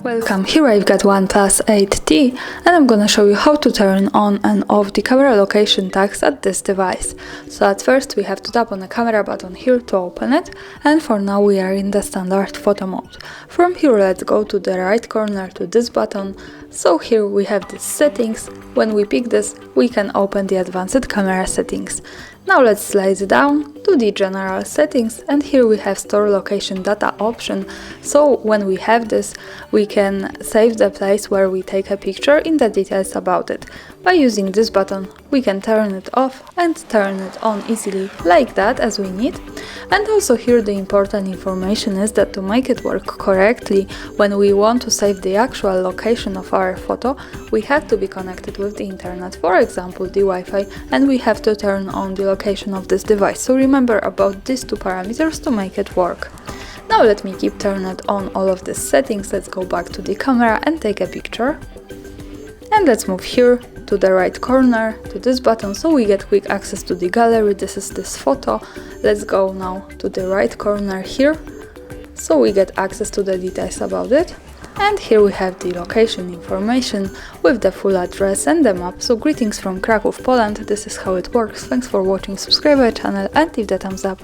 Welcome, here I've got OnePlus 8T and I'm gonna show you how to turn on and off the camera location tags at this device. So at first we have to tap on the camera button here to open it, and for now we are in the standard photo mode. From here let's go to the right corner to this button. So here we have the settings. When we pick this we can open the advanced camera settings. Now let's slide down to the general settings, and here we have store location data option. So when we have this, we can save the place where we take a picture in the details about it. By using this button we can turn it off and turn it on easily, like that, as we need. And also here the important information is that to make it work correctly, when we want to save the actual location of our photo, we have to be connected with the internet, for example the Wi-Fi, and we have to turn on the location of this device. So remember about these two parameters to make it work. Now let me keep turning on all of these settings. Let's go back to the camera and take a picture. And let's move here to the right corner to this button so we get quick access to the gallery. This is this photo. Let's go now to the right corner here so we get access to the details about it. And here we have the location information with the full address and the map. So greetings from Kraków, Poland. This is how it works. Thanks for watching, subscribe my channel and leave the thumbs up.